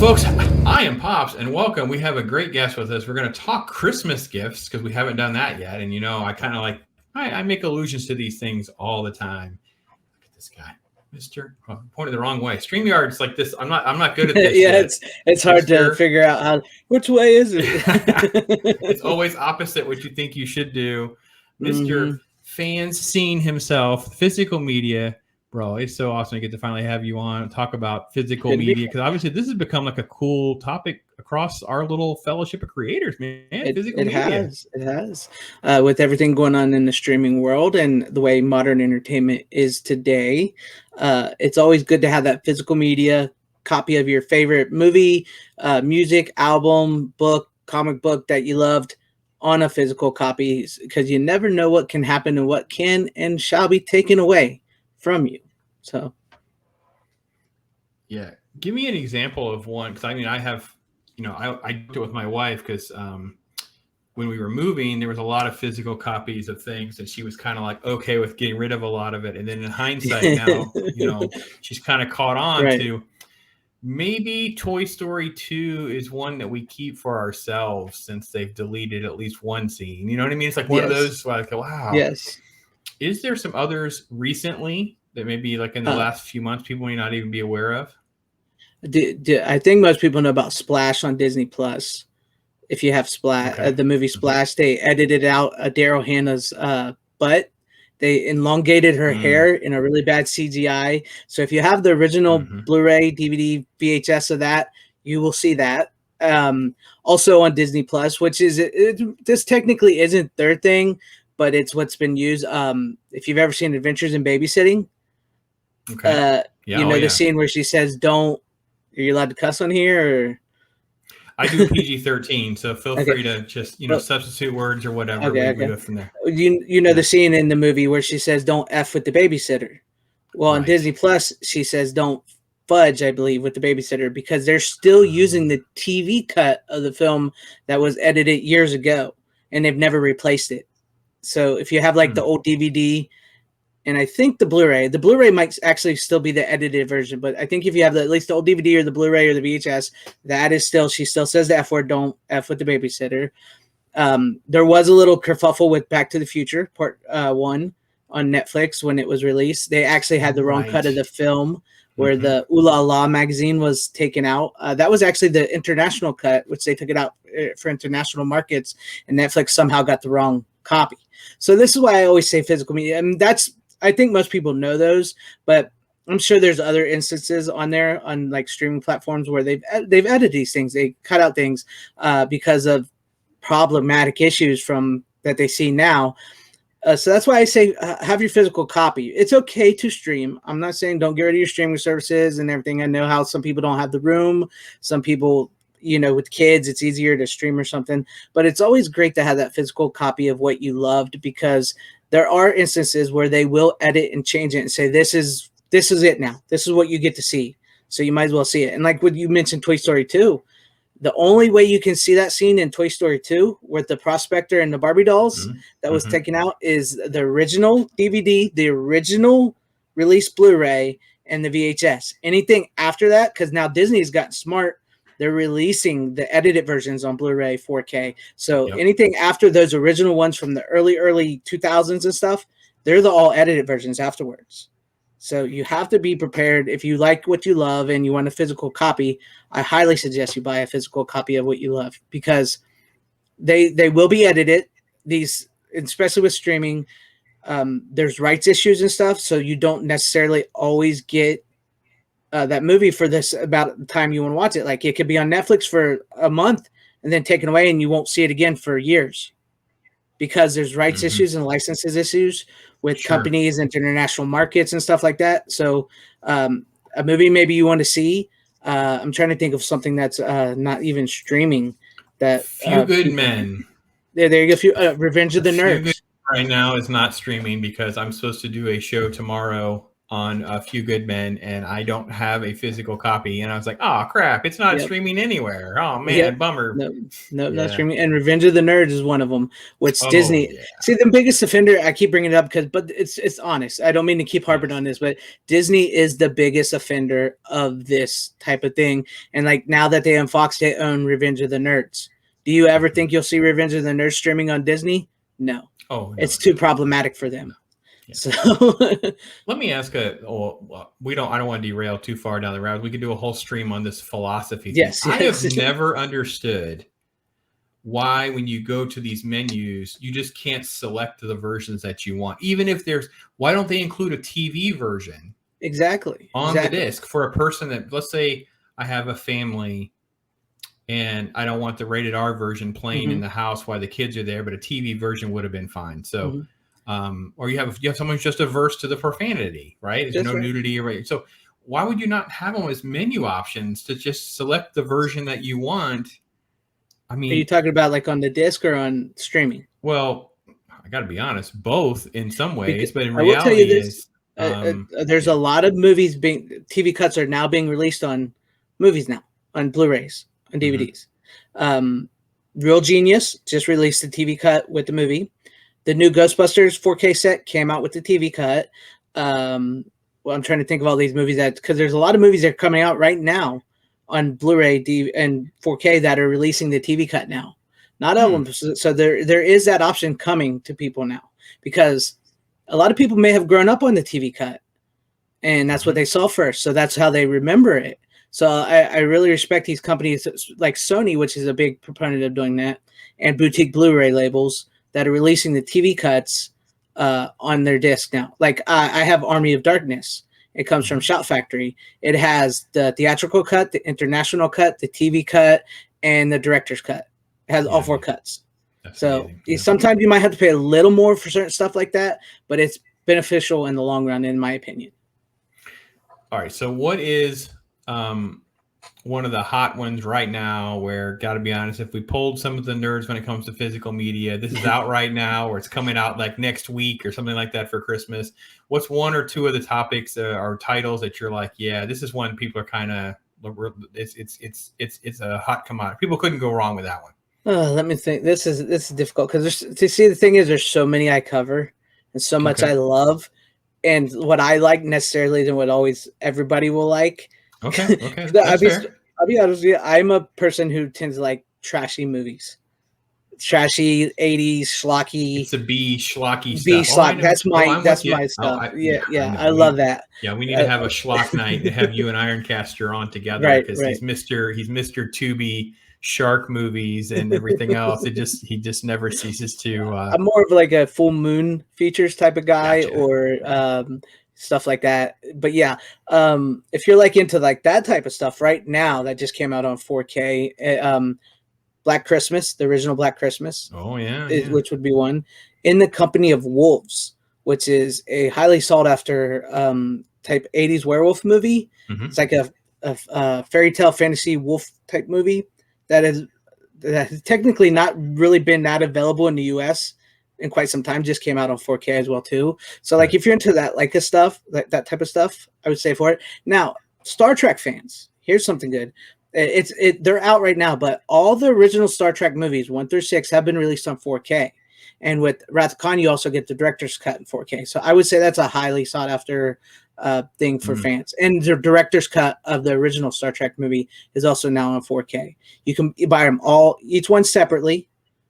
folks, I am Pops, and welcome. We have a great guest with us. We're going to talk Christmas gifts because we haven't done that yet. And I kind of I make allusions to these things all the time. Look at this guy, Mister. Oh, pointed the wrong way. StreamYard, it's like this. I'm not good at this. Yeah, yet. it's hard to figure out which way is it. It's always opposite what you think you should do. Mister FanZcene himself, physical media. Bro, it's so awesome to get to finally have you on and talk about physical media, because obviously this has become like a cool topic across our little fellowship of creators, man. Physical media. It has. With everything going on in the streaming world and the way modern entertainment is today, it's always good to have that physical media copy of your favorite movie, music, album, book, comic book that you loved on a physical copy, because you never know what can happen and what can and shall be taken away from you. So yeah, give me an example of one, because I have, I did it with my wife, because when we were moving, there was a lot of physical copies of things, and she was kind of like okay with getting rid of a lot of it. And then in hindsight now, she's kind of caught on to maybe Toy Story 2 is one that we keep for ourselves, since they've deleted at least one scene. You know what I mean? It's like one of those like, wow. Yes. Is there some others recently that maybe like in the last few months people may not even be aware of? I think most people know about Splash on Disney Plus. If you have Splash, the movie Splash, they edited out Daryl Hannah's butt. They elongated her hair in a really bad CGI. So if you have the original Blu-ray, DVD, VHS of that, you will see that. Also on Disney Plus, which is this technically isn't their thing, but it's what's been used. If you've ever seen Adventures in Babysitting, the scene where she says, "Don't." Are you allowed to cuss on here? Or? I do PG-13, so feel free to just substitute words or whatever. We go from there. The scene in the movie where she says, "Don't F with the babysitter." Well, on Disney Plus, she says, "Don't fudge," I believe, with the babysitter, because they're still using the TV cut of the film that was edited years ago, and they've never replaced it. So if you have like the old DVD, and I think the Blu-ray might actually still be the edited version, but I think if you have at least the old DVD or the Blu-ray or the VHS, that is still, she still says the F word, "Don't F with the babysitter." There was a little kerfuffle with Back to the Future Part 1 on Netflix when it was released. They actually had the wrong cut of the film, where the Ooh La La magazine was taken out. That was actually the international cut, which they took it out for international markets, and Netflix somehow got the wrong copy. So this is why I always say physical media. I mean, I think most people know those, but I'm sure there's other instances on there on like streaming platforms where they've edited these things. They cut out things because of problematic issues from that they see now. So that's why I say have your physical copy. It's okay to stream. I'm not saying don't get rid of your streaming services and everything. I know how some people don't have the room. Some people, with kids, it's easier to stream or something. But it's always great to have that physical copy of what you loved, because there are instances where they will edit and change it and say, this is it now. This is what you get to see. So you might as well see it. And like what you mentioned, Toy Story 2, the only way you can see that scene in Toy Story 2 with the prospector and the Barbie dolls that was taken out is the original DVD, the original release Blu-ray, and the VHS. Anything after that, because now Disney's gotten smart, they're releasing the edited versions on Blu-ray 4K. So anything after those original ones from the early 2000s and stuff, they're the all edited versions afterwards. So you have to be prepared. If you like what you love and you want a physical copy, I highly suggest you buy a physical copy of what you love, because they will be edited. These, especially with streaming, there's rights issues and stuff, so you don't necessarily always get that movie for this about the time you want to watch it. Like, it could be on Netflix for a month and then taken away, and you won't see it again for years, because there's rights issues and licenses issues with companies and international markets and stuff like that. So a movie maybe you want to see, I'm trying to think of something that's not even streaming. That Few Good Men. There you go. Revenge of the Nerds. Right now is not streaming because I'm supposed to do a show tomorrow on A Few Good Men, and I don't have a physical copy. And I was like, oh crap, it's not streaming anywhere. Oh man, bummer. No, not streaming. And Revenge of the Nerds is one of them, which Disney. Yeah. See, the biggest offender. I keep bringing it up but it's honest. I don't mean to keep harping on this, but Disney is the biggest offender of this type of thing. And like now that they own Fox, they own Revenge of the Nerds. Do you ever think you'll see Revenge of the Nerds streaming on Disney? No. Oh, no, it's too problematic for them. Yeah. So let me ask I don't want to derail too far down the road. We could do a whole stream on this philosophy. Yes. I have never understood why when you go to these menus, you just can't select the versions that you want. Even if why don't they include a TV version? Exactly. On the disc for a person that, let's say I have a family and I don't want the rated R version playing in the house while the kids are there, but a TV version would have been fine. So, or you have someone who's just averse to the profanity, right? There's no nudity, right? So why would you not have them as menu options to just select the version that you want? I mean, are you talking about like on the disc or on streaming? Well, I got to be honest, both in some ways, but in reality, I will tell you this, there's a lot of movies TV cuts are now being released on movies now, on Blu-rays, on DVDs. Real Genius just released the TV cut with the movie. The new Ghostbusters 4K set came out with the TV cut. Well, I'm trying to think of all these movies because there's a lot of movies that are coming out right now on Blu-ray and 4K that are releasing the TV cut now. Not all of them. So there is that option coming to people now, because a lot of people may have grown up on the TV cut and that's what they saw first. So that's how they remember it. So I really respect these companies like Sony, which is a big proponent of doing that, and boutique Blu-ray labels that are releasing the TV cuts on their disc now. Like I have Army of Darkness. It comes from Shout Factory. It has the theatrical cut, the international cut, the TV cut, and the director's cut. It has all 4 cuts. That's so sometimes you might have to pay a little more for certain stuff like that, but it's beneficial in the long run, in my opinion. All right. So what is one of the hot ones right now where, got to be honest, if we pulled some of the nerds when it comes to physical media, this is out right now or it's coming out like next week or something like that for Christmas. What's one or two of the topics or titles that you're like, yeah, this is one people are kind of, it's a hot commodity. People couldn't go wrong with that one. Let me think. This is difficult because the thing is, there's so many I cover and so much I love, and what I like necessarily than what always everybody will like. Okay. I'll be honest with you. I'm a person who tends to like trashy movies, trashy 80s schlocky. It's a B schlocky stuff. B schlock. That's my stuff. I love that. Yeah, we need to have a schlock night to have you and Ironcaster on together because he's Mr. Tubi shark movies and everything else. He just never ceases to. I'm more of like a full moon features type of guy, or stuff like that. But yeah, if you're like into like that type of stuff right now, that just came out on 4K. Black Christmas, the original Black Christmas. Oh yeah, which would be one. In the Company of Wolves, which is a highly sought after type 80s werewolf movie. It's like a fairy tale fantasy wolf type movie that has technically not really been that available in the US in quite some time. Just came out on 4K as well too. So like if you're into that like this stuff, that type of stuff, I would say for it. Now, Star Trek fans, here's something good. They're out right now, but all the original Star Trek movies 1 through 6 have been released on 4K. And with Wrath of Khan, you also get the director's cut in 4K. So I would say that's a highly sought after thing for fans. And the director's cut of the original Star Trek movie is also now on 4K. You can buy them all, each one separately,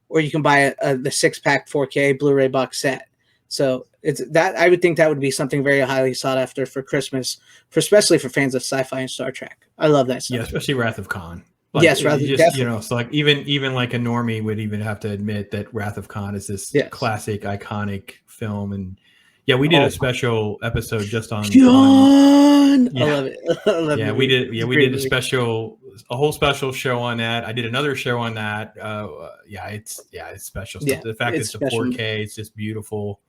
or you can buy the 6-pack 4K Blu-ray box set. So it's that I would think that would be something very highly sought after for Christmas, especially for fans of sci-fi and Star Trek. I love that stuff. Yeah, especially Wrath of Khan. Like, yes, Wrath of Khan. So like even like a normie would even have to admit that Wrath of Khan is this classic, iconic film. And yeah, we did a special episode just on John. I love it. I love it. We did. Yeah, we did a whole special show on that. I did another show on that. It's special. Yeah, the fact it's a 4K, it's just beautiful.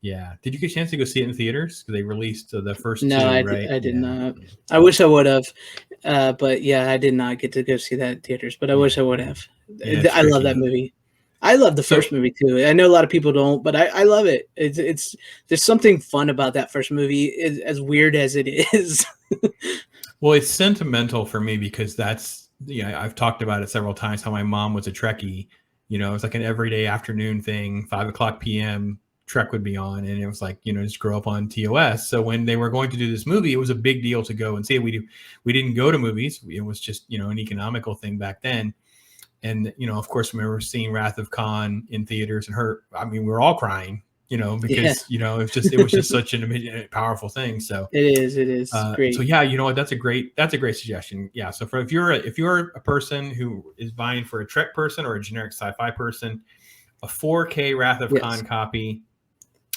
Yeah. Did you get a chance to go see it in theaters? Because they released the first two, right? I did not. I wish I would have. But yeah, I did not get to go see that in theaters, but I wish I would have. I love that movie. I love the first movie too. I know a lot of people don't, but I love it. It's there's something fun about that first movie, as weird as it is. Well, it's sentimental for me because that's, I've talked about it several times how my mom was a Trekkie. It's like an everyday afternoon thing, 5 o'clock p.m. Trek would be on, and it was like, just grow up on TOS. So when they were going to do this movie, it was a big deal to go and see it. We didn't go to movies. It was just, an economical thing back then. And, of course, I remember seeing Wrath of Khan in theaters, and we were all crying, because, it was just such an powerful thing. So it is great. So yeah, you know what? That's a great suggestion. Yeah. So if you're a person who is buying for a Trek person or a generic sci-fi person, a 4K Wrath of Khan copy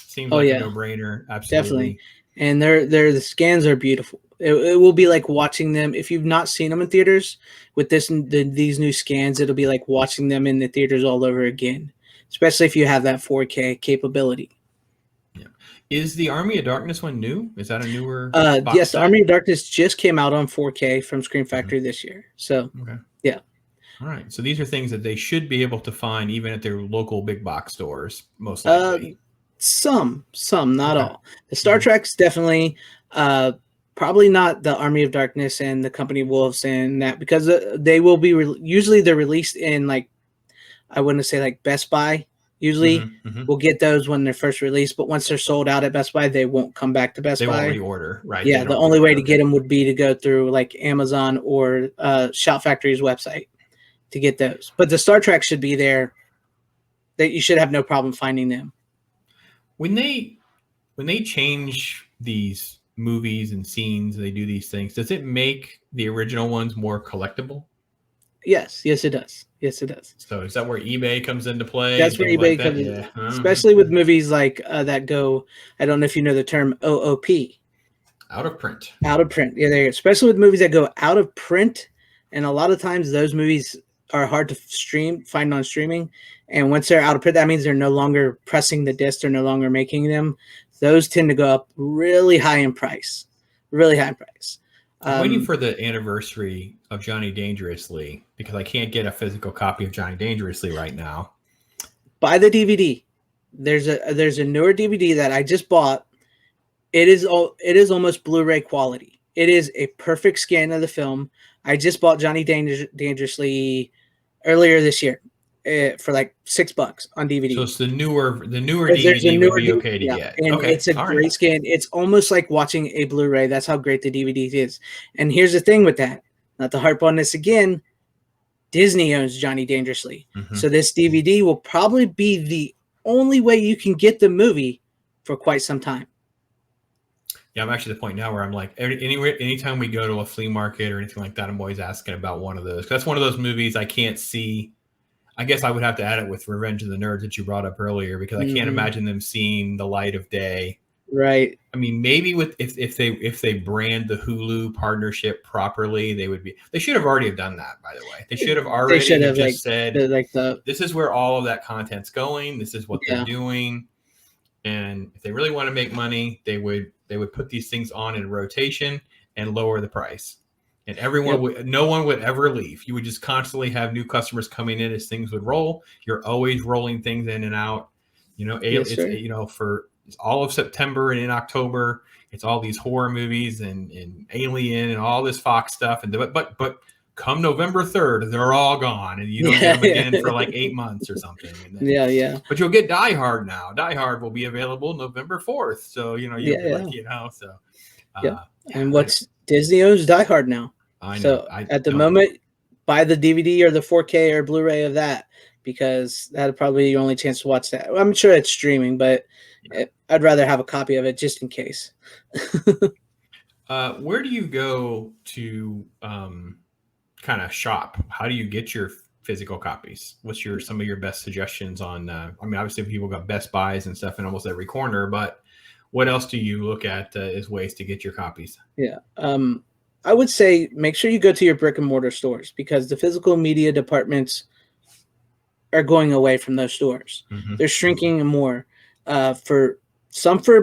seems like a no-brainer. Absolutely. Definitely. And the scans are beautiful. It will be like watching them. If you've not seen them in theaters with these new scans, it'll be like watching them in the theaters all over again, especially if you have that 4K capability. Yeah. Is the Army of Darkness one new? Is that a newer? Yes, the Army of Darkness just came out on 4K from Screen Factory this year. So, yeah. All right. So these are things that they should be able to find even at their local big box stores, most likely. Some, not all. The Star Trek's definitely, probably not the Army of Darkness and the Company of Wolves and that, because they will be usually they're released in like, I wouldn't say like Best Buy. Usually we'll get those when they're first released, but once they're sold out at Best Buy, they won't come back to Best Buy. They won't reorder, right? Yeah, the only way to get them would be to go through like Amazon or Shout Factory's website to get those. But the Star Trek should be there. That you should have no problem finding them. When they change these movies and scenes, they do these things, does it make the original ones more collectible? Yes, it does. So is that where eBay comes into play? That's where eBay comes in, especially with movies like that go, I don't know if you know the term OOP. Out of print. Out of print. Yeah, especially with movies that go out of print. And a lot of times those movies are hard to find on streaming. And once they're out of print, that means they're no longer pressing the disc. They're no longer making them. Those tend to go up really high in price. I'm waiting for the anniversary of Johnny Dangerously because I can't get a physical copy of Johnny Dangerously right now. Buy the DVD. There's a newer DVD that I just bought. It is almost Blu-ray quality. It is a perfect scan of the film. I just bought Johnny Dangerously earlier this year for like $6 on DVD. So it's the newer DVD would be okay to get. And okay, it's a great scan. It's almost like watching a Blu-ray. That's how great the DVD is. And here's the thing with that. Not to harp on this again, Disney owns Johnny Dangerously. So this DVD will probably be the only way you can get the movie for quite some time. Yeah, I'm actually at the point now where I'm like, anytime we go to a flea market or anything like that, I'm always asking about one of those. That's one of those movies I can't see. I guess I would have to add it with Revenge of the Nerds that you brought up earlier because I can't imagine them seeing the light of day. Right. I mean, maybe with if they brand the Hulu partnership properly, they should have already done that, by the way. They should have already just said this is where all of that content's going, this is what they're doing. And if they really want to make money, they would put these things on in rotation and lower the price. And no one would ever leave. You would just constantly have new customers coming in as things would roll. You're always rolling things in and out. For all of September and in October, it's all these horror movies and Alien and all this Fox stuff. But come November 3rd, they're all gone, and you don't get them again for like 8 months or something. And then, But you'll get Die Hard now. Die Hard will be available November 4th. So And what's Disney owns Die Hard now. I know. So at the moment, buy the DVD or the 4K or Blu-ray of that because that'll probably be your only chance to watch that. I'm sure it's streaming, but I'd rather have a copy of it just in case. Where do you go to kind of shop? How do you get your physical copies? What's some of your best suggestions on? Obviously people got Best Buys and stuff in almost every corner, but what else do you look at as ways to get your copies? Yeah. I would say make sure you go to your brick and mortar stores because the physical media departments are going away from those stores. They're shrinking more for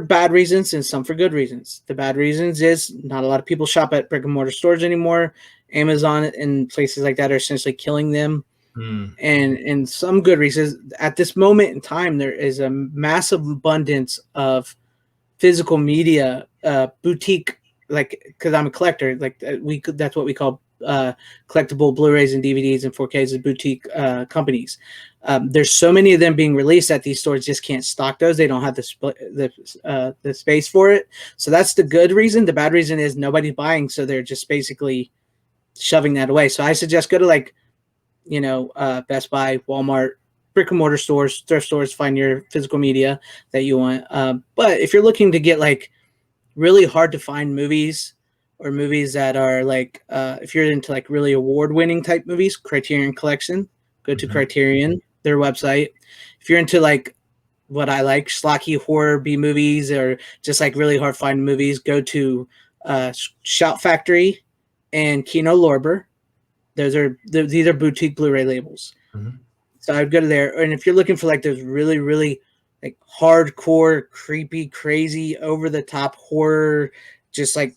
bad reasons and some for good reasons. The bad reasons is not a lot of people shop at brick and mortar stores anymore. Amazon and places like that are essentially killing them. and some good reasons. At this moment in time, there is a massive abundance of physical media, boutique, like, because I'm a collector, like that's what we call collectible Blu-rays and DVDs and 4Ks as boutique companies. There's so many of them being released that these stores just can't stock those. They don't have the space for it. So that's the good reason. The bad reason is nobody's buying, so they're just basically shoving that away. So I suggest go to Best Buy, Walmart, brick and mortar stores, thrift stores, find your physical media that you want. But if you're looking to get like really hard to find movies, or movies that are like, if you're into like really award-winning type movies, Criterion Collection, go to Criterion, their website. If you're into like what I like, schlocky horror B movies, or just like really hard to find movies, go to Shout Factory and Kino Lorber. These are boutique Blu-ray labels. So I'd go to there. And if you're looking for like those really, really like hardcore, creepy, crazy, over the top horror, just like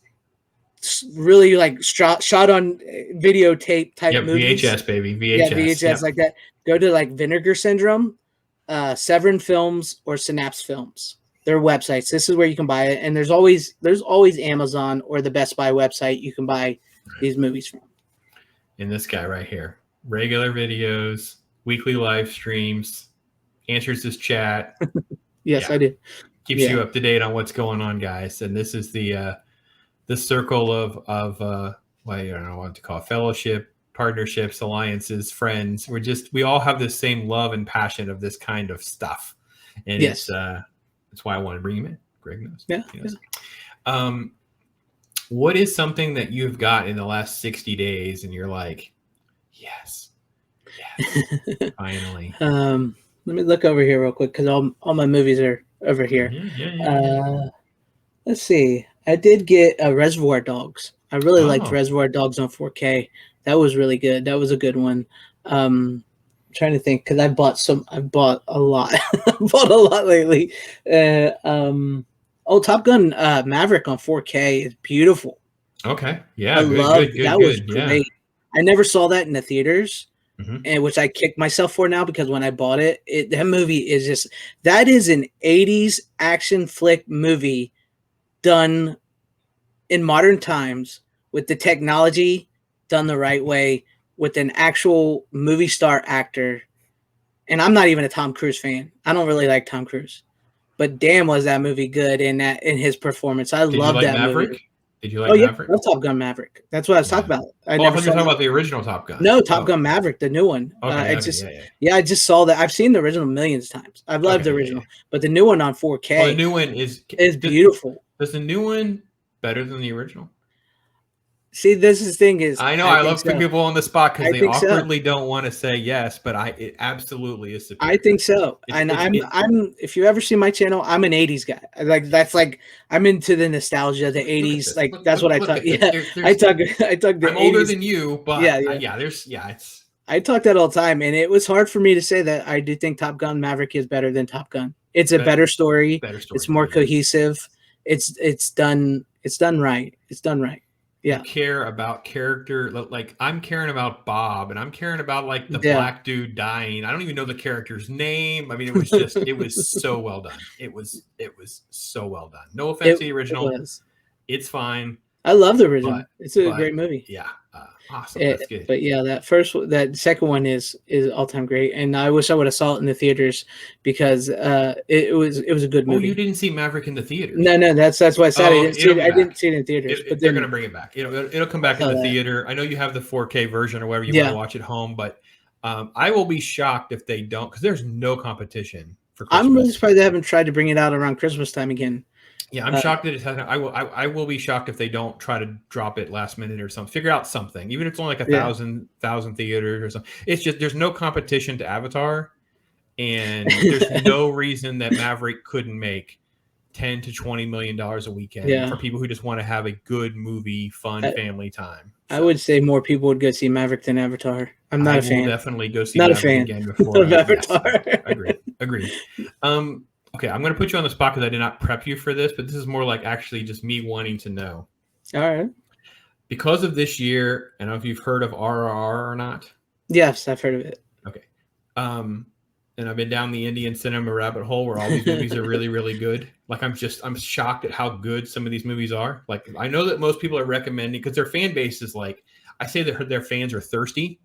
really like shot on videotape type movies. VHS, baby. VHS. Yeah, VHS, like that. Go to like Vinegar Syndrome, Severin Films, or Synapse Films. Their websites. This is where you can buy it. And there's always Amazon or the Best Buy website you can buy these movies from. And this guy right here. Regular videos, weekly live streams, answers this chat. Yes, I do. Keeps you up to date on what's going on, guys. And this is the circle of I don't know what to call it, fellowship, partnerships, alliances, friends. We all have the same love and passion of this kind of stuff. And that's why I want to bring him in. Greg knows. Yeah. What is something that you've got in the last 60 days and you're like, yes, finally. Let me look over here real quick because all my movies are over here. Let's see. I did get Reservoir Dogs. I really liked Reservoir Dogs on 4K. That was really good. That was a good one. I'm trying to think because I bought a lot. I bought a lot lately. Top Gun Maverick on 4K is beautiful. Okay. Yeah. That was great. I never saw that in the theaters, and which I kicked myself for now because when I bought it, that movie is that is an 80s action flick movie done in modern times with the technology done the right way with an actual movie star actor. And I'm not even a Tom Cruise fan. I don't really like Tom Cruise. But damn, was that movie good in his performance. I love that Maverick? movie. Did you like Maverick? I love Top Gun Maverick. That's what I was talking about. I thought you were talking about the original Top Gun. No, Top Gun Maverick, the new one. Okay, I just saw that. I've seen the original millions of times. I've loved the original. But the new one on 4K the new one is beautiful. Is the new one better than the original? See, this is the thing is I know I love putting people on the spot because they awkwardly don't want to say yes, but it absolutely is superior. I think so. I'm if you ever see my channel, I'm an 80s guy. Like I'm into the nostalgia, the 80s. Like that's what I talk. Yeah, I talk the I'm 80s. older than you, but it's I talk that all the time, and it was hard for me to say that I do think Top Gun Maverick is better than Top Gun. It's a better story. It's more cohesive. It's done right. It's done right. Yeah. You care about character, like I'm caring about Bob, and I'm caring about like the black dude dying. I don't even know the character's name. I mean, it was so well done. It was so well done. No offense to the original. It's fine. I love the original. It's a great movie. Yeah. Awesome. That's good. But yeah, that second one is all time great, and I wish I would have saw it in the theaters because it was a good movie. Oh, you didn't see Maverick in the theaters? No, that's why I said I didn't see it in theaters. But they're gonna bring it back. It'll come back in the theater. I know you have the 4K version or whatever you want to watch at home, but I will be shocked if they don't because there's no competition for Christmas. I'm really surprised they haven't tried to bring it out around Christmas time again. Yeah, I'm shocked that it hasn't. I will be shocked if they don't try to drop it last minute or something. Figure out something, even if it's only like 1,000 theaters or something. It's just there's no competition to Avatar, and there's no reason that Maverick couldn't make $10 to $20 million a weekend for people who just want to have a good movie, fun family time. So, I would say more people would go see Maverick than Avatar. I'm not a fan. Definitely go see Maverick again before Avatar. Yes, agreed. Okay, I'm going to put you on the spot because I did not prep you for this, but this is more like actually just me wanting to know. All right. Because of this year, I don't know if you've heard of RRR or not. Yes, I've heard of it. and I've been down the Indian cinema rabbit hole where all these movies are really, really good. Like I'm shocked at how good some of these movies are. Like I know that most people are recommending because their fan base is like, I say that their fans are thirsty.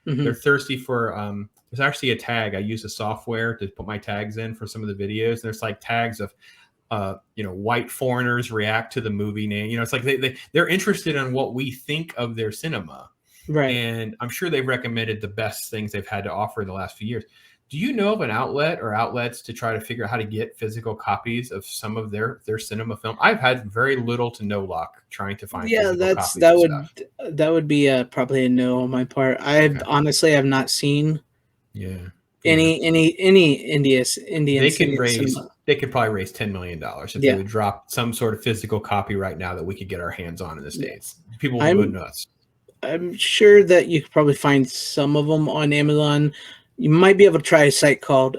Mm-hmm. They're thirsty for, there's actually a tag. I use a software to put my tags in for some of the videos. There's like tags of, white foreigners react to the movie name. It's like they're interested in what we think of their cinema. Right. And I'm sure they've recommended the best things they've had to offer in the last few years. Do you know of an outlet or outlets to try to figure out how to get physical copies of some of their cinema film? I've had very little to no luck trying to find. Yeah, copies that would be probably a no on my part. Honestly have not seen. Yeah. Any Indian. They could probably raise $10 million if they would drop some sort of physical copy right now that we could get our hands on in the States. People would go nuts. I'm sure that you could probably find some of them on Amazon. You might be able to try a site called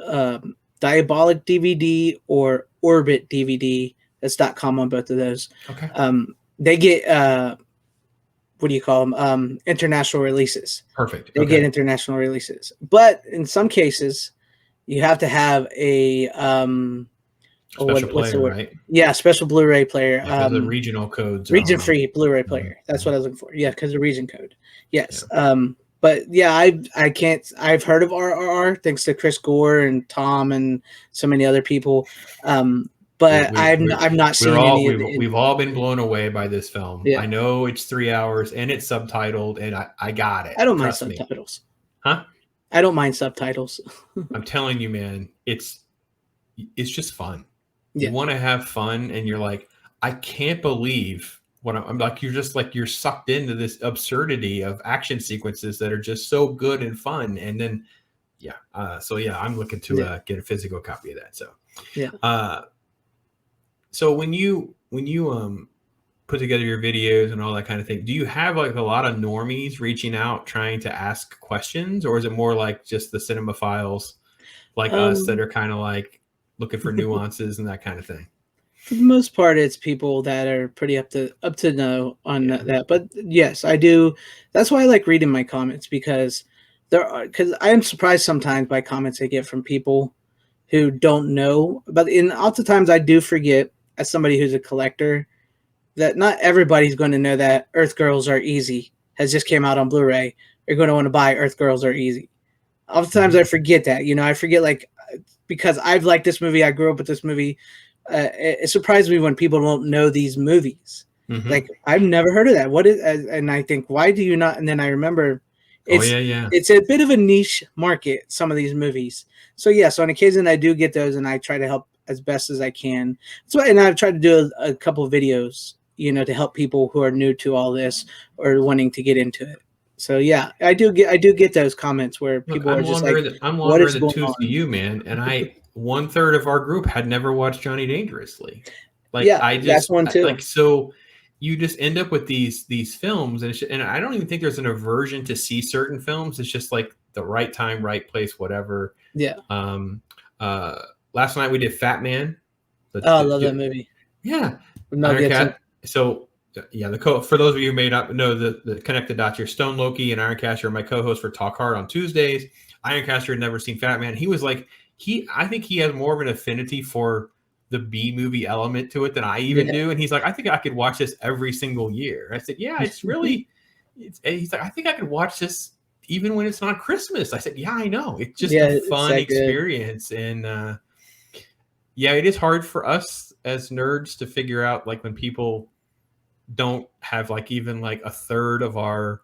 Diabolic DVD or Orbit DVD. That's .com on both of those. Okay. They get what do you call them? International releases. Perfect. They get international releases, but in some cases, you have to have a special player, right? Yeah, special Blu-ray player. The regional codes. Region-free Blu-ray player. That's what I was looking for. Yeah, because the region code. Yes. Yeah. But yeah, I can't. I've heard of RRR thanks to Chris Gore and Tom and so many other people. But I've not seen any. We've all been blown away by this film. Yeah. I know it's 3 hours and it's subtitled, and I got it. I don't mind subtitles. Huh? I don't mind subtitles. I'm telling you, man, it's just fun. Yeah. You want to have fun, and you're like, I can't believe what I'm like. You're sucked into this absurdity of action sequences that are just so good and fun. And then, I'm looking to get a physical copy of that. So, yeah. So when you put together your videos and all that kind of thing, do you have like a lot of normies reaching out trying to ask questions, or is it more like just the cinemaphiles like us that are kind of like looking for nuances and that kind of thing? For the most part, it's people that are pretty up to know on that. But yes, I do. That's why I like reading my comments, because I am surprised sometimes by comments I get from people who don't know. But oftentimes I do forget, as somebody who's a collector, that not everybody's going to know that Earth Girls Are Easy has just came out on Blu-ray. You're going to want to buy Earth Girls Are Easy. Oftentimes I forget that. I forget, like, because I've liked this movie. I grew up with this movie. It surprised me when people don't know these movies. Mm-hmm. Like, I've never heard of that. What is? And I think, why do you not? And then I remember, it's a bit of a niche market, some of these movies. So on occasion I do get those, and I try to help as best as I can. And I've tried to do a couple of videos, to help people who are new to all this or wanting to get into it. So I do get those comments where people are just like, I'm longer in the tooth to you, man. And 1/3 of our group had never watched Johnny Dangerously. Like, that's one too. So you just end up with these films, and I don't even think there's an aversion to see certain films. It's just like the right time, right place, whatever. Yeah. Last night we did Fat Man. I love that movie. Yeah. So for those of you who may not know the connected dots here, Stone Loki and Ironcaster are my co-hosts for Talk Hard on Tuesdays. Ironcaster had never seen Fat Man. He was like, I think he has more of an affinity for the B movie element to it than I even do. And he's like, I think I could watch this every single year. I said, yeah, it's really, he's like, I think I could watch this even when it's not Christmas. I said, yeah, I know. It's just a fun experience. And it is hard for us as nerds to figure out, like, when people don't have like even like a third of our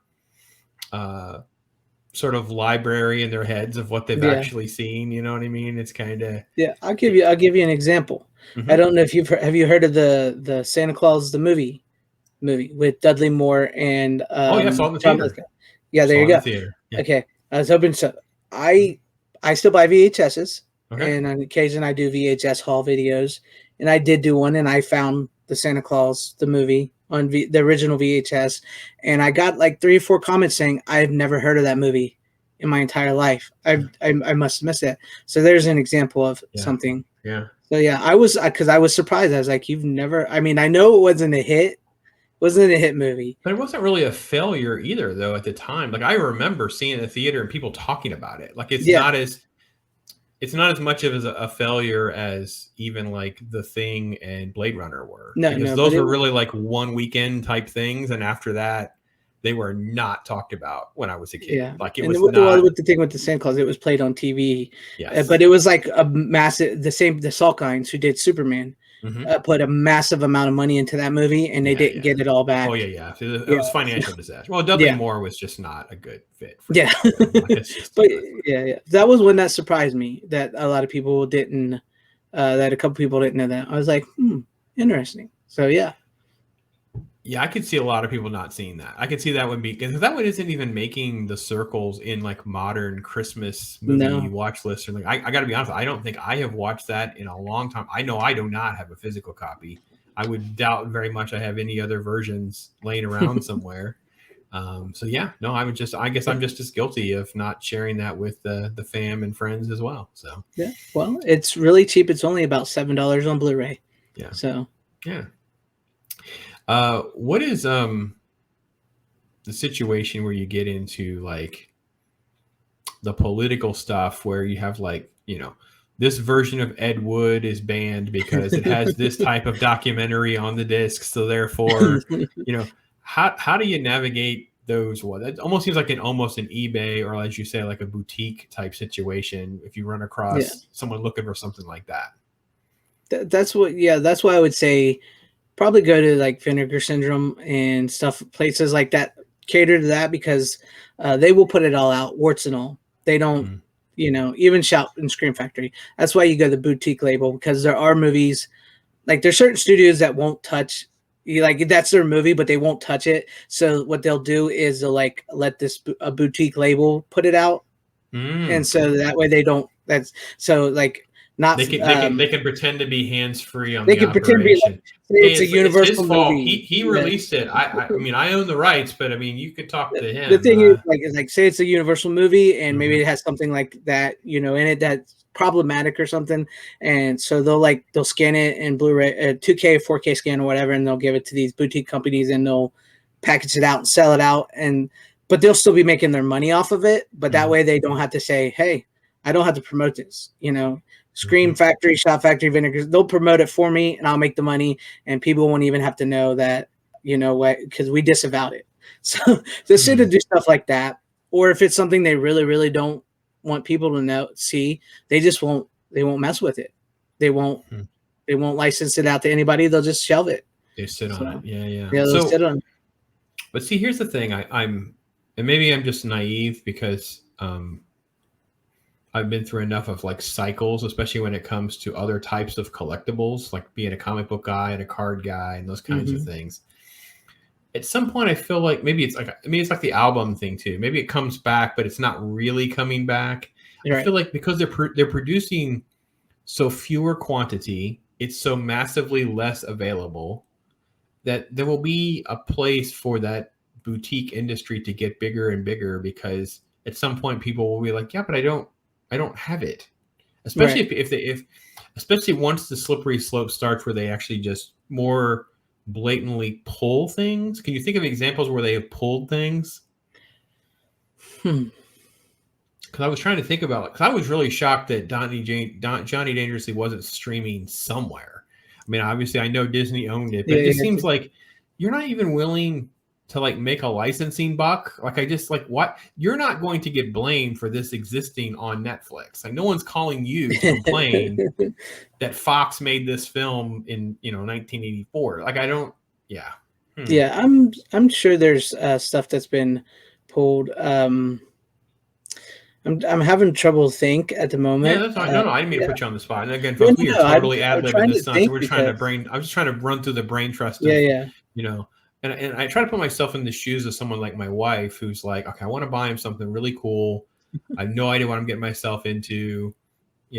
sort of library in their heads of what they've actually seen. You know what I mean? It's kind of I'll give you an example. Mm-hmm. I don't know if have you heard of the Santa Claus the movie with Dudley Moore and I saw it in the theater. Yeah, there you go. Yeah. Okay, I was hoping so. I still buy VHSs, and on occasion I do VHS haul videos, and I did do one, and I found the Santa Claus the movie on the original VHS, and I got like 3 or 4 comments saying I've never heard of that movie in my entire life. I must have missed it. So there's an example of something. Yeah. So I was surprised. I was like, you've never? I mean, I know it wasn't a hit, Wasn't a hit movie. But it wasn't really a failure either, though, at the time. Like I remember seeing it in the theater and people talking about it. Like it's not as much of a failure as even like The Thing and Blade Runner were, because those were really like one weekend type things, and after that, they were not talked about when I was a kid. Yeah, like it and was not. With the thing with the Santa Claus, it was played on TV. Yes. But it was like a massive. The Salkinds who did Superman put a massive amount of money into that movie, and they didn't get it all back. Oh yeah. It was financial disaster. Well, Dudley Moore was just not a good fit. For But that was when that surprised me that a lot of people didn't. That a couple people didn't know that. I was like, interesting. So yeah. Yeah, I could see a lot of people not seeing that. I could see that would be, because that one isn't even making the circles in like modern Christmas movie watch lists. Or like, I got to be honest, I don't think I have watched that in a long time. I know I do not have a physical copy. I would doubt very much I have any other versions laying around somewhere. So yeah, no, I guess I'm just as guilty of not sharing that with the fam and friends as well. So yeah, well, it's really cheap. It's only about $7 on Blu-ray. Yeah. So yeah. What is the situation where you get into like the political stuff where you have like, this version of Ed Wood is banned because it has this type of documentary on the disc, so therefore, how do you navigate those? Well, it almost seems like almost an eBay, or as you say, like a boutique type situation if you run across someone looking for something like that. That's why I would say probably go to like Vinegar Syndrome and stuff, places like that cater to that, because they will put it all out, warts and all. They don't, even Shout and Scream Factory. That's why you go to the boutique label, because there are movies, like there's certain studios that won't touch, like that's their movie, but they won't touch it. So what they'll do is they'll like let a boutique label put it out, and so that way they don't. That's so like. Not, they can pretend to be hands-free on they the can operation. Pretend it's a Universal movie. He released it. I mean, I own the rights, but I mean, you could talk to him. The thing is like say it's a Universal movie, and maybe it has something like that, in it that's problematic or something, and so they'll scan it in Blu-ray, 2K, 4K scan or whatever, and they'll give it to these boutique companies, and they'll package it out and sell it out, but they'll still be making their money off of it. But that way, they don't have to say, "Hey, I don't have to promote this," Scream Factory, Shot Factory, Vinegar, they'll promote it for me and I'll make the money, and people won't even have to know that, because we disavowed it. So they should do stuff like that. Or if it's something they really, really don't want people to see, they won't mess with it. They won't license it out to anybody. They'll just shelve it. They sit on it. Yeah. They'll sit on it. But see, here's the thing. And maybe I'm just naive because, I've been through enough of like cycles, especially when it comes to other types of collectibles, like being a comic book guy and a card guy and those kinds of things. At some point, I feel like maybe it's like the album thing too. Maybe it comes back, but it's not really coming back. Right. I feel like because they're producing so fewer quantity, it's so massively less available that there will be a place for that boutique industry to get bigger and bigger, because at some point people will be like, yeah, but I don't have it, especially if especially once the slippery slope starts where they actually just more blatantly pull things. Can you think of examples where they have pulled things? Because I was trying to think about it, because I was really shocked that Johnny Dangerously wasn't streaming somewhere. I mean, obviously I know Disney owned it, but it just seems like you're not even willing to like make a licensing buck. Like I just like, what? You're not going to get blamed for this existing on Netflix. Like no one's calling you to complain that Fox made this film in 1984. Like I don't. Yeah. Yeah, I'm sure there's stuff that's been pulled. I'm having trouble think at the moment. Yeah, that's fine. No, I didn't mean to put you on the spot. And again, folks, we are totally ad-libbing this stuff. So we're trying to I'm just trying to run through the brain trust. And I try to put myself in the shoes of someone like my wife, who's like, okay, I want to buy him something really cool. I have no idea what I'm getting myself into.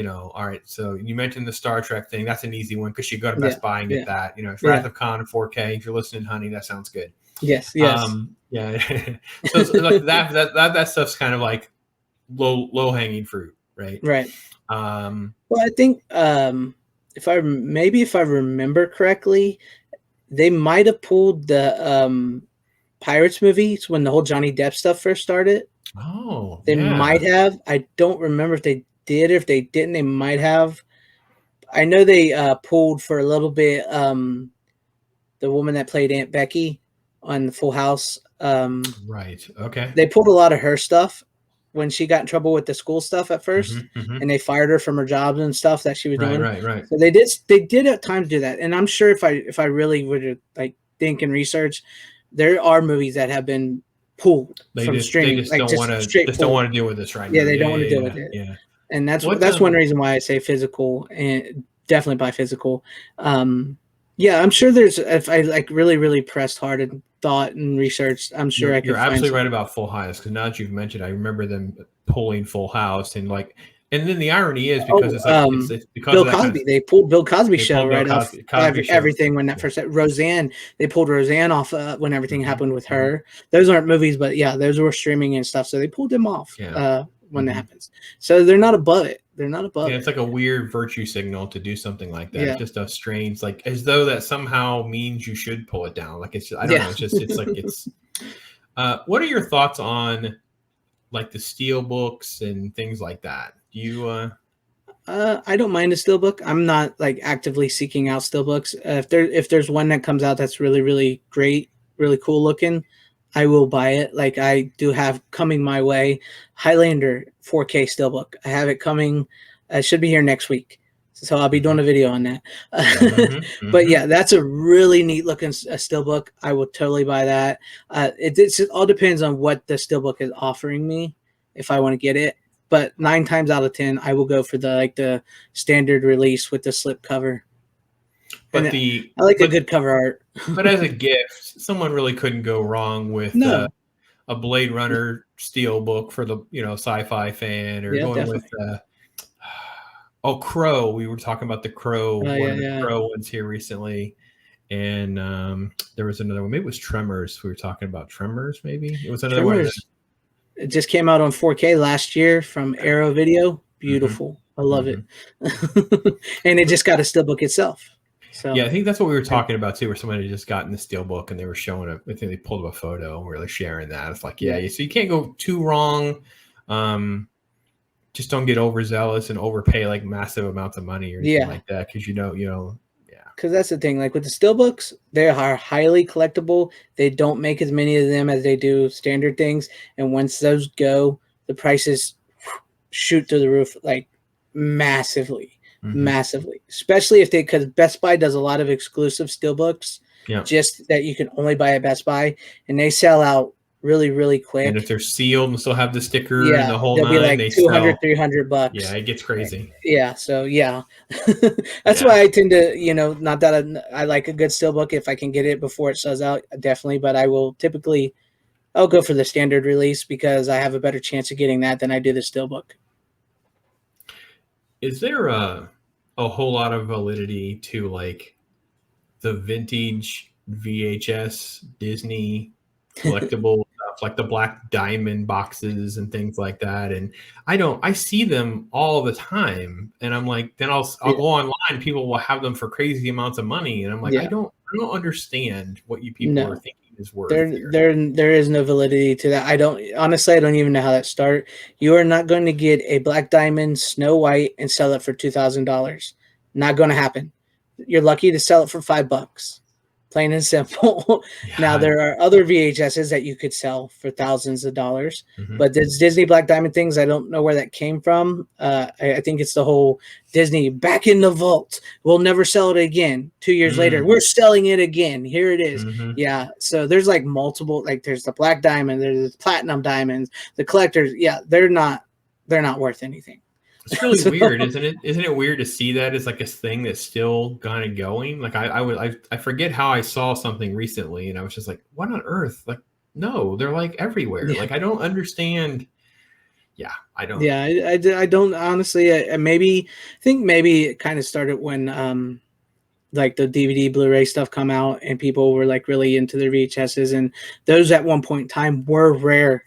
All right. So you mentioned the Star Trek thing. That's an easy one because you go to Best Buy and get that. It's Wrath of Khan in 4K. If you're listening, honey, that sounds good. Yes. Yeah. So like that stuff's kind of like low hanging fruit, right? Right. Well, I think if I remember correctly, They might have pulled the Pirates movies when the whole Johnny Depp stuff first started. Oh, They yeah. might have. I don't remember if they did or if they didn't. They might have. I know they pulled for a little bit the woman that played Aunt Becky on Full House. Right. Okay. They pulled a lot of her stuff when she got in trouble with the school stuff at first, and they fired her from her jobs and stuff that she was Right, doing. right. So they did at times do that, and I'm sure if I really would like think and research, there are movies that have been pulled from They streaming, just like don't want to straight pulled. deal with this right Yeah, now. they Yeah, don't want to deal yeah, with it, yeah. and What that's one reason why I say physical, and definitely buy physical. Yeah, I'm sure there's, if I like really pressed hard and thought and researched, I'm sure I could you're find absolutely right something. about Full House, because now that you've mentioned, I remember them pulling Full House, and like, and then the irony is because it's like it's because Bill of that kind Cosby. of, They pulled Bill Cosby they show pulled Bill right off Cosby show. everything when that Yeah. first. Roseanne, they pulled Roseanne off when everything happened with Mm-hmm. her. Those aren't movies, but yeah, those were streaming and stuff. So they pulled them off Yeah. when that happens. So they're not above it. They're not above Yeah, it. it's like a weird virtue signal to do something like that. Yeah. It's just a strange, like, as though that somehow means you should pull it down. Like, it's just, I don't know. It's just, it's like, it's, what are your thoughts on like the steel books and things like that? Do you, I don't mind a steelbook. I'm not like actively seeking out steelbooks. If there's one that comes out that's really great, really cool looking, I will buy it. Like I do have coming my way, Highlander 4K steelbook. I have it coming. It should be here next week, so I'll be doing a video on that. But yeah, that's a really neat looking steelbook. I will totally buy that. It all depends on what the steelbook is offering me if I want to get it. But 9 times out of 10, I will go for the standard release with the slip cover. but I like a good cover art. But as a gift, someone really couldn't go wrong with a Blade Runner steel book for the sci-fi fan, or going definitely. with Crow. We were talking about the Crow, one of the yeah. Crow ones here recently, and there was another one. Maybe it was Tremors. We were talking about Tremors. Maybe it was another one. It just came out on 4K last year from Arrow Video. Beautiful. I love it. And it just got a steelbook itself. So yeah, I think that's what we were talking about too, where somebody just got in the steelbook and they were showing I think they pulled up a photo and we were sharing that. It's like, so you can't go too wrong. Just don't get overzealous and overpay like massive amounts of money or anything like that, because because that's the thing. Like with the steelbooks, they are highly collectible. They don't make as many of them as they do standard things, and once those go, the prices shoot through the roof like massively. Especially if because Best Buy does a lot of exclusive steelbooks, just that you can only buy at Best Buy, and they sell out really quick. And if they're sealed and still have the sticker and the whole they'll be like they $200, $300. Yeah, it gets crazy. Yeah, so that's why I tend to, not that I like a good steelbook. If I can get it before it sells out, definitely. But I will I'll go for the standard release because I have a better chance of getting that than I do the steelbook. Is there a whole lot of validity to like the vintage VHS Disney collectible stuff, like the black diamond boxes and things like that? And I see them all the time, and I'm like, then I'll go online, people will have them for crazy amounts of money, and I'm like, I don't understand what you people are thinking is worth. There is no validity to that. I don't even know how that started. You are not going to get a black diamond Snow White and sell it for $2,000. Not going to happen. You're lucky to sell it for $5. Plain and simple. Now there are other VHSs that you could sell for thousands of dollars, but this Disney Black Diamond things, I don't know where that came from. I think it's the whole Disney back in the vault. We'll never sell it again. 2 years later, we're selling it again. Here it is. Yeah. So there's like multiple, like there's the Black Diamond, there's the Platinum Diamonds, the collectors. Yeah, they're not worth anything. It's really weird, isn't it? Isn't it weird to see that as like a thing that's still kind of going? Like I forget how I saw something recently, and I was just like, what on earth? Like, no, they're like everywhere. Yeah. Like I don't understand. Yeah, I don't. Yeah, I don't honestly. I think maybe it kind of started when like the DVD, Blu-ray stuff come out, and people were like really into their VHSs, and those at one point in time were rare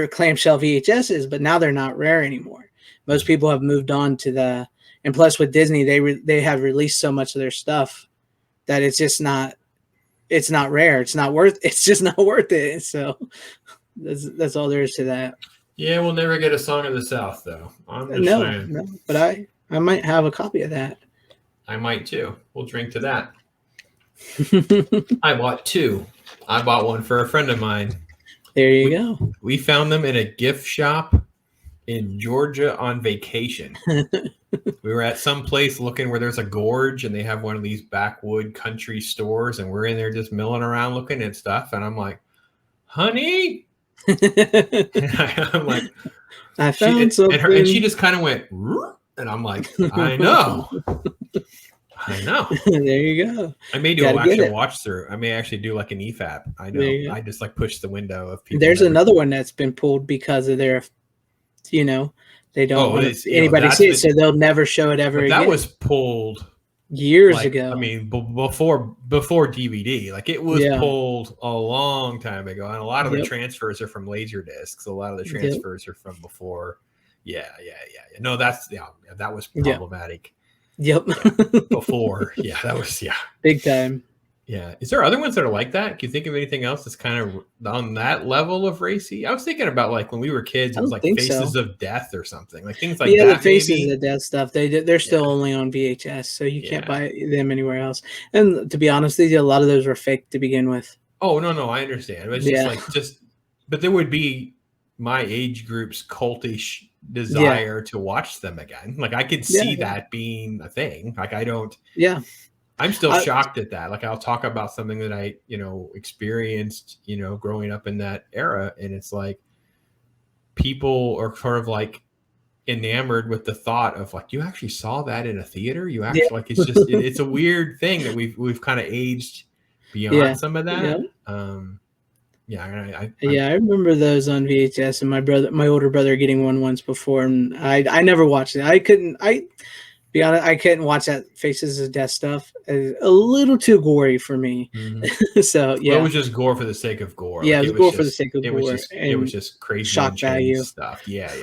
clamshell VHSs, but now they're not rare anymore. Most people have moved on to and plus with Disney, they have released so much of their stuff that it's just not it's not rare. It's just not worth it. So that's all there is to that. Yeah, we'll never get a Song of the South though. I'm just No, saying. no, but I might have a copy of that. I might too. We'll drink to that. I bought 2. I bought one for a friend of mine. There you go. We found them in a gift shop in Georgia on vacation. We were at some place looking where there's a gorge and they have one of these backwood country stores, and we're in there just milling around looking at stuff. And I'm like, honey, I'm like, I found something. And she just kind of went, and I'm like, I know. There you go. I may do an actual watch through. I may actually do like an EFAP. I know. I just like push the window of people. There's another one that's been pulled because of their, they don't want anybody see it, so they'll never show it ever again. That was pulled years ago. I mean, before DVD, like it was pulled a long time ago, and a lot of the transfers are from Laserdiscs. A lot of the transfers are from before. Yeah. No, that was problematic. Yep. Before, that was big time. Yeah. Is there other ones that are like that? Can you think of anything else that's kind of on that level of racy? I was thinking about like when we were kids, it was like Faces of Death or something, like things like that. Yeah, the Faces of Death stuff. They're still only on VHS, so you can't buy them anywhere else. And to be honest with you, a lot of those were fake to begin with. Oh no, I understand. But it's just but there would be my age group's cultish desire to watch them again. Like I could see that being a thing. Like I don't. Yeah. I'm still shocked at that. Like I'll talk about something that I, experienced, growing up in that era. And it's like people are sort of like enamored with the thought of like, you actually saw that in a theater. You actually like, it's just, it's a weird thing that we've kind of aged beyond some of that. Yeah. I remember those on VHS, and my older brother getting one once before. And I never watched it. I couldn't watch that Faces of Death stuff. A little too gory for me. Mm-hmm. So it was just gore for the sake of gore. Yeah, it was gore for the sake of gore. It was just crazy shock value stuff. Yeah.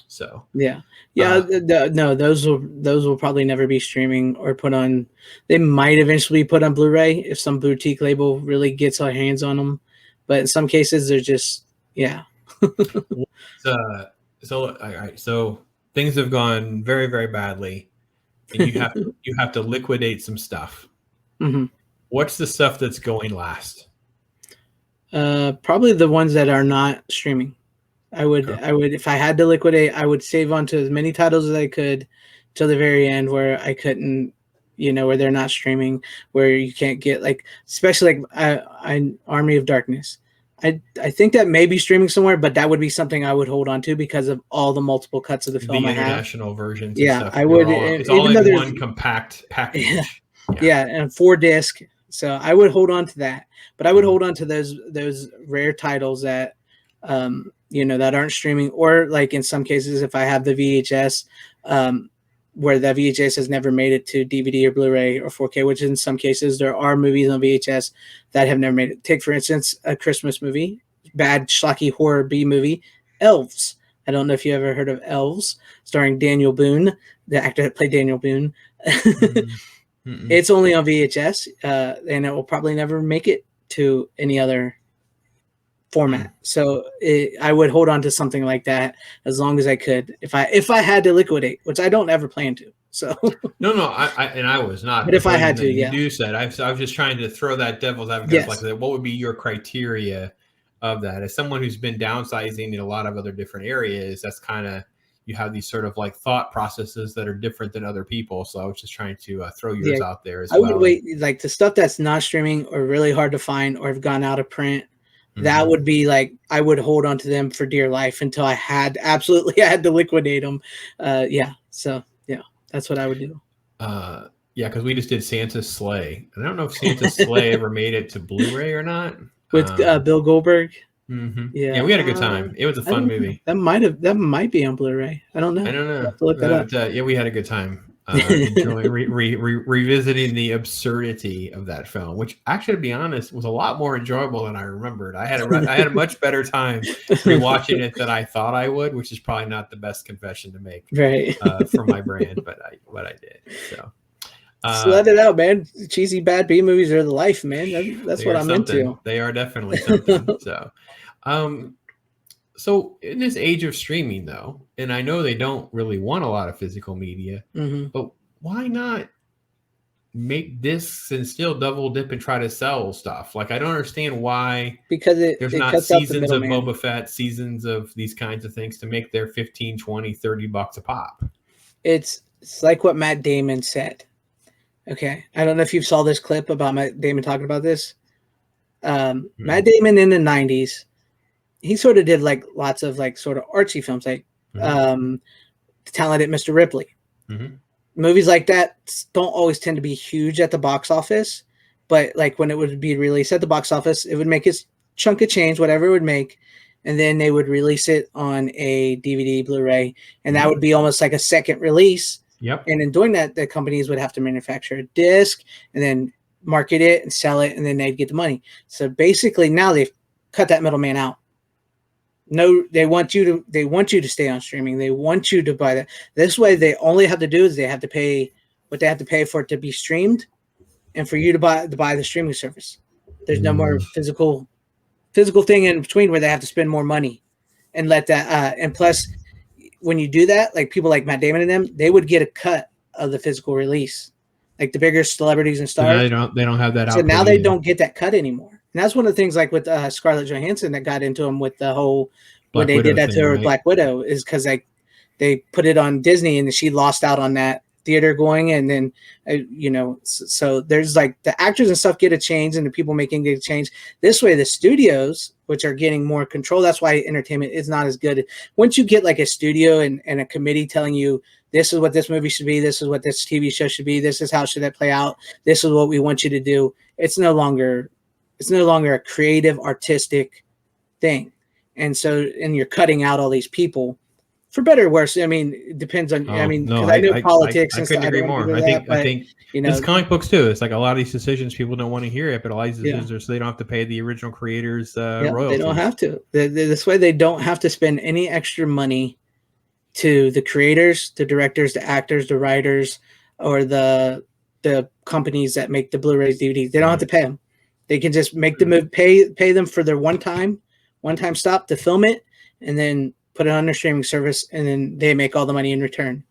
So no, those will probably never be streaming or put on. They might eventually be put on Blu-ray if some boutique label really gets our hands on them. But in some cases, they're just So things have gone very, very badly, and you have to liquidate some stuff. Mm-hmm. What's the stuff that's going last? Probably the ones that are not streaming. I would, if I had to liquidate, I would save onto as many titles as I could till the very end, where I couldn't, where they're not streaming, where you can't get especially Army of Darkness. I think that may be streaming somewhere, but that would be something I would hold on to because of all the multiple cuts of the film. The international versions. Yeah, stuff. I would. It's all in one compact package. Yeah, and 4-disc. So I would hold on to that, but I would hold on to those rare titles that that aren't streaming, or like in some cases, if I have the VHS, where the VHS has never made it to DVD or Blu-ray or 4K, which in some cases there are movies on VHS that have never made it. Take, for instance, a Christmas movie, bad, schlocky horror B movie, Elves. I don't know if you ever heard of Elves, starring Daniel Boone, the actor that played Daniel Boone. It's only on VHS, and it will probably never make it to any other format. So I would hold on to something like that as long as I could, if I had to liquidate, which I don't ever plan to. So no, I was not. But if I had to, you said I was just trying to throw that devil's advocate like that. What would be your criteria of that? As someone who's been downsizing in a lot of other different areas, that's kind of, you have these sort of like thought processes that are different than other people. So I was just trying to throw yours out there as well. I would wait, like the stuff that's not streaming or really hard to find or have gone out of print. That would be like, I would hold on to them for dear life until I had to liquidate them. So that's what I would do. Because we just did Santa's Sleigh. I don't know if Santa's Sleigh ever made it to Blu-ray or not. With Bill Goldberg. Yeah, we had a good time. It was a fun movie. That might be on Blu-ray. I don't know. To look that up. We had a good time. Enjoying revisiting the absurdity of that film, which actually, to be honest, was a lot more enjoyable than I remembered. I had a much better time rewatching it than I thought I would, which is probably not the best confession to make for my brand, but I did. So Just let it out, man. Cheesy bad B movies are the life, man. That's what I'm into. They are definitely something. So in this age of streaming, though, and I know they don't really want a lot of physical media, but why not make discs and still double dip and try to sell stuff? Like, I don't understand why, because there's it not cuts out the seasons of middleman. Boba Fett, seasons of these kinds of things to make their 15, 20, 30 bucks a pop. It's like what Matt Damon said. Okay. I don't know if you saw this clip about Matt Damon talking about this. Matt Damon in the 90s, he sort of did like lots of like sort of artsy films, like Talented Mr. Ripley. Movies like that don't always tend to be huge at the box office, but like when it would be released at the box office, it would make its chunk of change, whatever it would make, and then they would release it on a DVD, Blu-ray, and that would be almost like a second release. Yep. And in doing that, the companies would have to manufacture a disc and then market it and sell it, and then they'd get the money. So basically, now they've cut that middleman out. No, they want you to stay on streaming. They want you to buy that. This way, they only have to do is they have to pay what they have to pay for it to be streamed, and for you to buy the streaming service. There's no more physical thing in between where they have to spend more money and let that. And plus, when you do that, like people like Matt Damon and them, they would get a cut of the physical release, like the bigger celebrities and stars. So they don't have that. So now they don't get that cut anymore. And that's one of the things, like with Scarlett Johansson, that got into them with the whole when they did that to her Black Widow, is because they put it on Disney and she lost out on that theater going, and then so there's like the actors and stuff get a change, and the people making get a change. This way, the studios, which are getting more control, that's why entertainment is not as good. Once you get like a studio and a committee telling you this is what this movie should be, this is what this TV show should be, this is how should it play out, this is what we want you to do, it's no longer a creative, artistic thing. And you're cutting out all these people, for better or worse. I mean, it depends on. I know politics. I couldn't agree more. I think it's comic books too. It's like a lot of these decisions people don't want to hear it, but a lot of these decisions are so they don't have to pay the original creators royalties. They don't have to. This way, they don't have to spend any extra money to the creators, the directors, the actors, the writers, or the companies that make the Blu-rays, DVDs. They don't have to pay them. They can just make the move, pay them for their one time stop to film it, and then put it on their streaming service, and then they make all the money in return.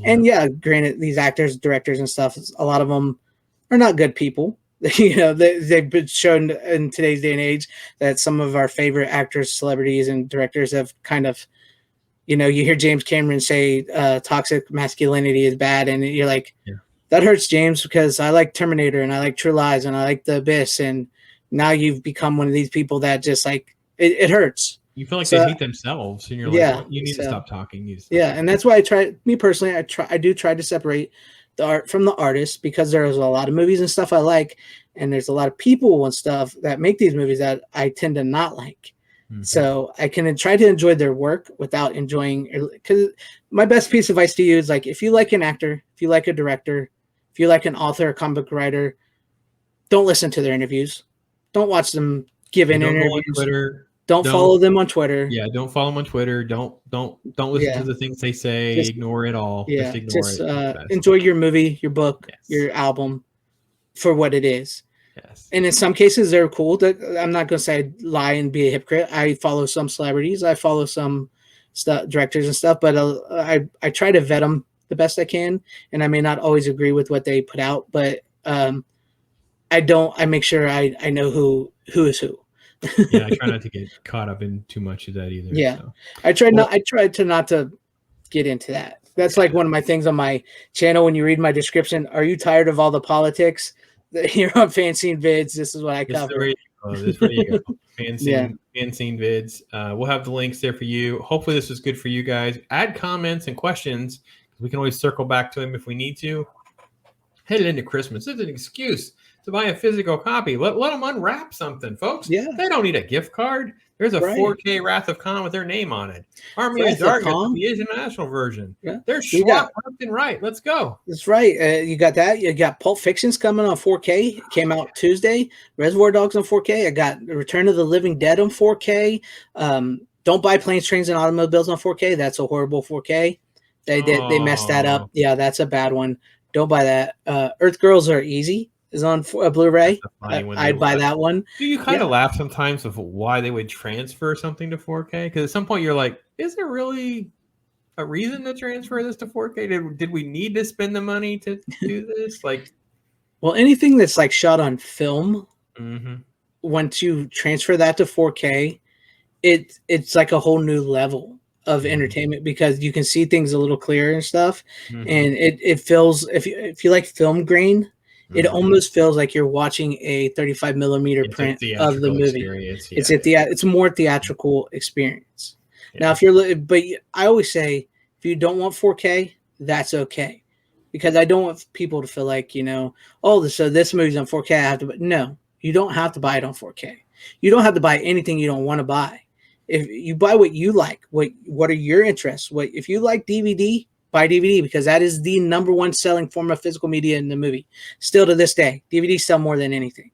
Yeah. And granted, these actors, directors, and stuff, a lot of them are not good people. They've been shown in today's day and age that some of our favorite actors, celebrities, and directors have kind of, you hear James Cameron say toxic masculinity is bad, and you're like, that hurts, James, because I like Terminator and I like True Lies and I like The Abyss, and now you've become one of these people that just like it hurts. You feel like they hate themselves, and you're like, well, you need to stop talking. And that's why I do try to separate the art from the artist, because there's a lot of movies and stuff I like, and there's a lot of people and stuff that make these movies that I tend to not like. So I can try to enjoy their work without enjoying, because my best piece of advice to you is, like, if you like an actor, if you like a director, if you like an author, a comic book writer, don't listen to their interviews. Don't watch them give in interviews. Don't follow them on Twitter. Yeah, don't follow them on Twitter. Don't listen to the things they say. Just ignore it all. Yeah, just enjoy your movie, your book, your album for what it is. Yes. And in some cases, they're cool. I'm not going to say lie and be a hypocrite. I follow some celebrities. I follow some directors and stuff, but I try to vet them the best I can, and I may not always agree with what they put out, but I make sure I know who is who. Yeah, I try not to get caught up in too much of that either. Yeah, so. I try not to get into that. That's like one of my things on my channel. When you read my description, are you tired of all the politics? Here on FanZcene Vids, this is what I cover. This is where you go. FanZcene Vids. We'll have the links there for you. Hopefully this was good for you guys. Add comments and questions. We can always circle back to them if we need to. Headed into Christmas. This is an excuse to buy a physical copy. Let them unwrap something, folks. Yeah. They don't need a gift card. There's a 4K Wrath of Khan with their name on it. Army of Darkness, the international version. Yeah. They're swapped left and right. Let's go. That's right. You got that. You got Pulp Fiction's coming on 4K. It came out Tuesday. Reservoir Dogs on 4K. I got Return of the Living Dead on 4K. Don't buy Planes, Trains, and Automobiles on 4K. That's a horrible 4K. They messed that up. Yeah, that's a bad one. Don't buy that. Earth Girls Are Easy is on Blu-ray. I'd buy that one. Do you kind of laugh sometimes of why they would transfer something to 4K? Because at some point you're like, is there really a reason to transfer this to 4K? Did we need to spend the money to do this? Like, well, anything that's like shot on film, mm-hmm. once you transfer that to 4K, it's like a whole new level of entertainment because you can see things a little clearer and stuff, and it feels if you like film grain, it almost feels like you're watching a 35 millimeter print of the movie. Yeah, it's a more theatrical experience. Yeah. Now, if you're, but I always say if you don't want 4K, that's okay, because I don't want people to feel like, you know, oh, so this movie's on 4K, I have to. No, you don't have to buy it on 4K. You don't have to buy anything you don't want to buy. If you buy what you like, what are your interests? If you like DVD, buy DVD, because that is the #1 selling form of physical media in the movie. Still to this day, DVDs sell more than anything.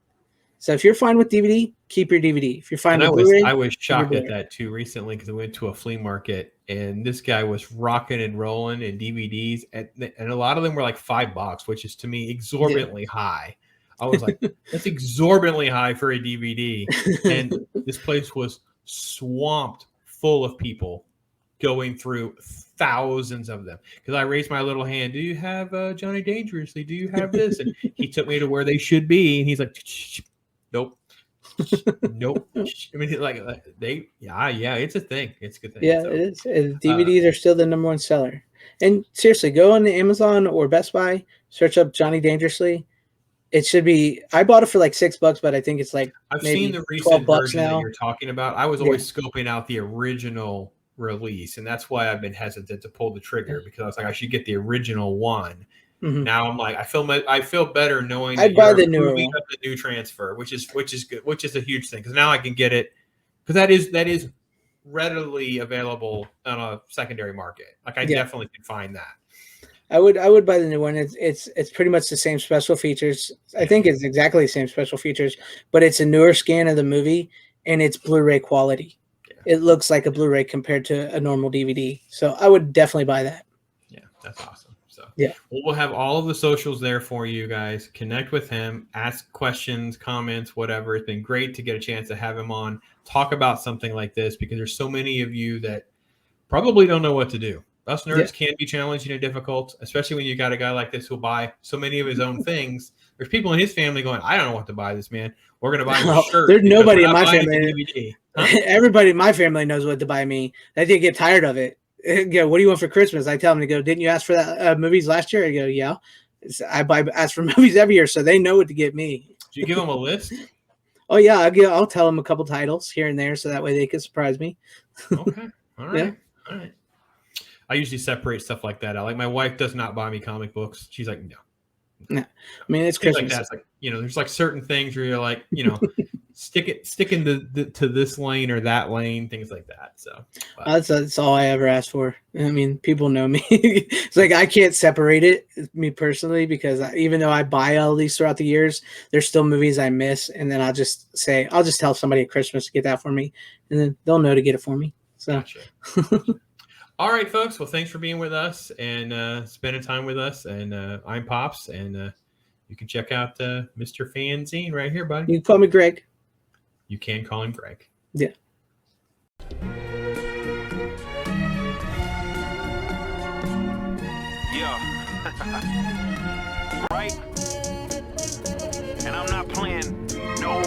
So if you're fine with DVD, keep your DVD. If you're fine with Blu-ray, I was shocked at that too recently because I went to a flea market and this guy was rocking and rolling in DVDs, and a lot of them were like $5, which is to me exorbitantly high. I was like, that's exorbitantly high for a DVD, and this place was swamped full of people going through thousands of them because I raised my little hand. Do you have Johnny Dangerously? Do you have this? And he took me to where they should be, and he's like, nope. Nope. I mean, like it's a thing. It's a good thing. Yeah, so, it is. DVDs are still the #1 seller. And seriously, go on Amazon or Best Buy, search up Johnny Dangerously. It should be. I bought it for like $6, but I think it's like I've seen the recent version that you're talking about. I was always scoping out the original release, and that's why I've been hesitant to pull the trigger, because I was like, I should get the original one. Now I'm like, I feel better knowing I'd buy the newer one, the new transfer, which is good, which is a huge thing, because now I can get it, because that is readily available on a secondary market. Like I definitely can find that. I would buy the new one. It's pretty much the same special features. I think it's exactly the same special features, but it's a newer scan of the movie and it's Blu-ray quality. Yeah. It looks like a Blu-ray compared to a normal DVD. So I would definitely buy that. Yeah, that's awesome. So we'll have all of the socials there for you guys. Connect with him, ask questions, comments, whatever. It's been great to get a chance to have him on, talk about something like this, because there's so many of you that probably don't know what to do. Us nerds can be challenging and difficult, especially when you got a guy like this who'll buy so many of his own things. There's people in his family going, I don't know what to buy this man. We're going to buy him a shirt. There's nobody in my family. Huh? Everybody in my family knows what to buy me. They did get tired of it. Go, what do you want for Christmas? I tell them to go, didn't you ask for that movies last year? I go, yeah. Ask for movies every year, so they know what to get me. Do you give them a list? Oh, yeah. I'll tell them a couple titles here and there, so that way they can surprise me. Okay. All right. Yeah. All right. I usually separate stuff like that out. Like my wife does not buy me comic books. She's like, no. I mean, it's Christmas. Like that. It's like, there's like certain things where you're like, stick to this lane or that lane, things like that. So that's all I ever asked for. I mean, people know me. It's like I can't separate it, me personally, because even though I buy all these throughout the years, there's still movies I miss, and then I'll just tell somebody at Christmas to get that for me, and then they'll know to get it for me. So. Gotcha. All right, folks. Well, thanks for being with us and spending time with us. And I'm Pops, and you can check out Mr. FanZcene right here, buddy. You can call me Greg. You can call him Greg. Yeah. Right? And I'm not playing no